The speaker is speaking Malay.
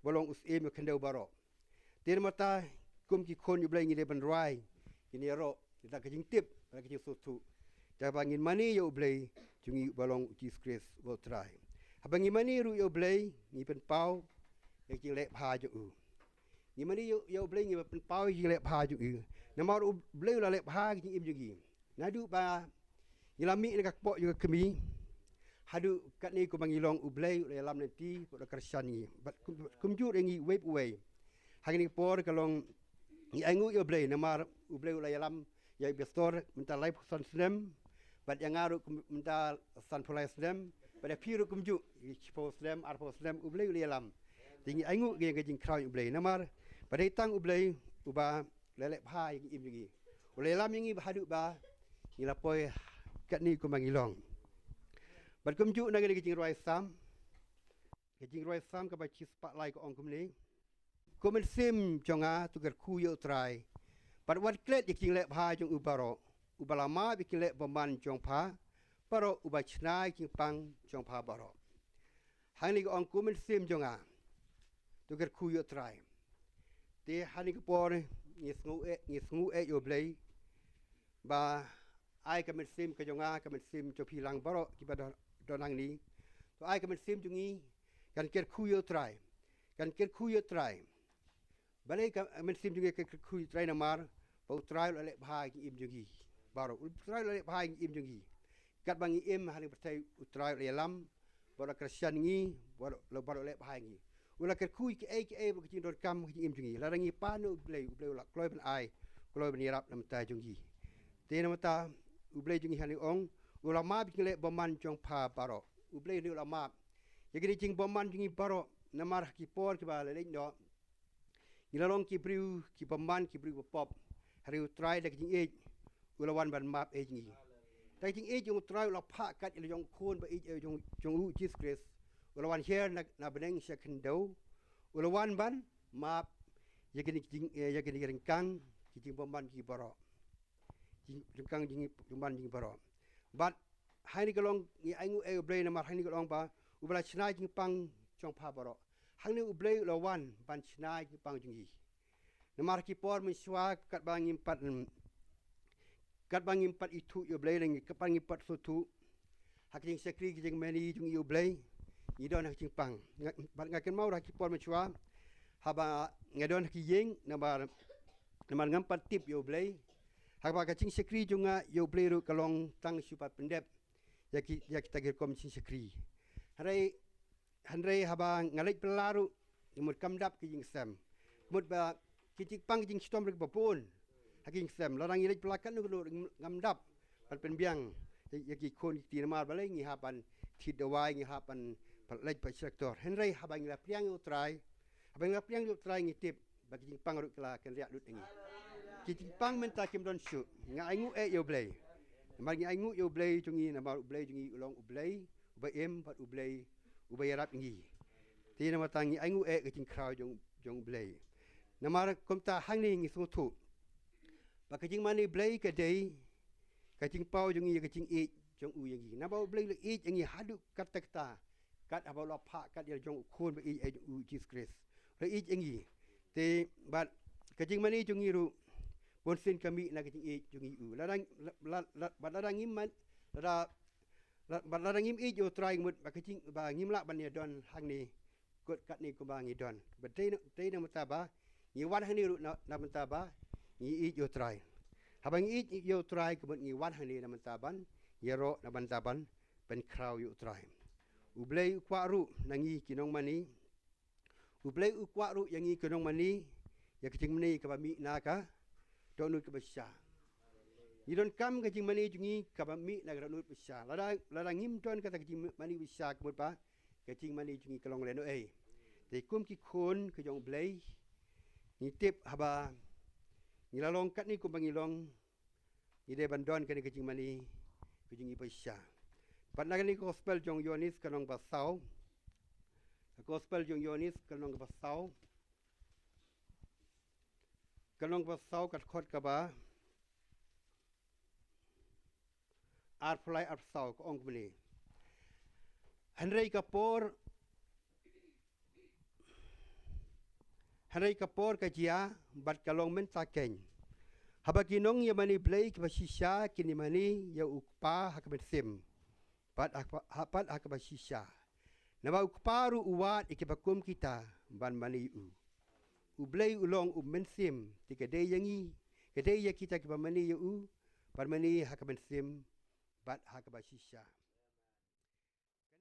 balong us em kendau baro tir mata kum ki khon U Blei ngi le ban rai ini ro kita kajing tip kajing sotu ta bangin mani U Blei jungi balong Jesus Christ wo try habangi mani ru U Blei ngi pen pau kajing le pha ju ngi mani U Blei ngi pen pau kajing le pha ju namar U Blei la le pha kajing im jugi nadu ba ngilami nak po ju kemi hadu kat ni ko bangilong U Blei le lam nanti po kersan ni kumju ngi web away hangni por kalong ni angu U Blei namar U Blei le lam ya bestor minta live san snem bat yang ngaru minta san pulai snem pada piru kumju po snem arpo snem U Blei le lam tingi angu ge jing krau U Blei namar pada tang U Blei uba lelek pha im jugi le lam ngi hadu ba ngilapoi kat ni ko bangilong bat kumju na ge jing roi sam ka ba chi spotlight ko ong kum ni ko men sim jonga tu ger khu yo trai bat wat klet jing le pha jong u baro u balama bi kin le boman jong pha baro u ba chnai king pang jong pha baro hani ko ong ko men sim jonga tu ger khu yo trai te hani ko por ni sngu e U Blei ba ai ka men sim ka jonga ka men sim cho pi lang baro ki ba donang ni to ai ka men sim jungi kan ker khu yo trai balai ka men sim jungi ker khu trai na mar pau trai le bha ki im jungi baro trai le bha ki im jungi kat bangi im hani pertai trai le lam baro kristian ngi baro le bha ngi ula ker khu ki e bo ki dor kam ki im jungi la rangi pa no U Blei la kloi ben ai kloi ben rap nam ta jungi te na mata U Blei jungi hani ong ulama bi le boman jong pha baro U Blei ni ulama ya gini jing boman jungi baro namar ki por ki ba le ndo ngilalong ki briu ki boman ki briu pop hari try dak jing e ulawan ban map e jingi tak jing e jong try la pha kat ile jong khon ba e jong u Jesus Christ ulawan here na beneng second do ulawan ban map ya gini ringkang ki jing boman ki baro ringkang jing boman jing baro but hani kalong ni aingu e U Blei namar hani kalong ba ubla chnai jing pang chong pha baro hangni U Blei lawan ban chnai jing pang jungi namar ki por min swa kat bangim pat itu U Blei lengi kat bangim pat sutu haking sekri jing meni jungi U Blei ni don haking pang bat ngaken mau ra ki por min swa haba ngadon ki yeng namar ngam pat tip U Blei haba ka ching sekri junga U Blei ru kalong tang supat pendep ya kita gir kom ching sekri hanrei haba ngalek pelaru mut kamdap ki jing sam mut ba ki jing pang jing stom rik bapun haking sam larang ilek pelakan nu ngamdap pan pen biang ya ki kon ti namar balai ngi hapan ti dawai ngi hapan palaj pa sektor hanrei haba ngila priang utrai ngi tip ba ki jing pang ru kala kan riak lut ngi ki jing pang menta kim don shu nga aingu e U Blei mar ngi aingu U Blei jungi namar U Blei jungi ulong U Blei ba em pat U Blei ubayarap ngi ti na matangi aingu e ka jing krau jong Blei namar komta hangni ngi sutu ba ka jing mani Blei ka dei ka jing pau jungi ka jing e jong u yangi na ba Blei le e yangi hadu katakta kat aba la pha kat ya jong khon ba e u Jesus Christ le e yangi te ba ka jing mani jungi ru bonsin kami na ka jing e jungi u larang iman barang im ijo try mut bakacing ba ngimla ban ya don hangni kot kat ni ko ba ngi don betei na mutaba ngi wan hangni ru na mutaba ngi ijo try habang ijo try ko ngi wan hangni na mutaban yero na bantaban ben kraw yu try U Blei kwa ru nangi kinong mani U Blei kwa ru yangi kinong mani ya kacing mani ka ba mi naka donut ka basya idon kam ka jing mani jungi ka ba mi na granut bisa la ngim ton ka ta jing mani bisa ka ba ka jing mani jungi kalong leno e te kum ki khon ka jong Blei ni tip haba ni la long kat ni ko bangilong ni de bandon ka ni ka jing mani ka jungi bisa pat na ni gospel jong Yonis kalong ba sau gospel jong Yonis kalong ba sau kat khot ka ba ar fly ar sau ko ong beli hanrei ka por Hari kapor kajia bat kalong men takeng. Habakinong ya mani blei ke shisha kini mani ya ukpa hakaben sim. Bat hakaben shisha. Nama ukparu uwat ikibakum kita ban mani u. U Blei ulong mynsiem ti kedai yangi. Kedai ya kita ke mani ya u ban mani hakaben sim bat hakaben shisha.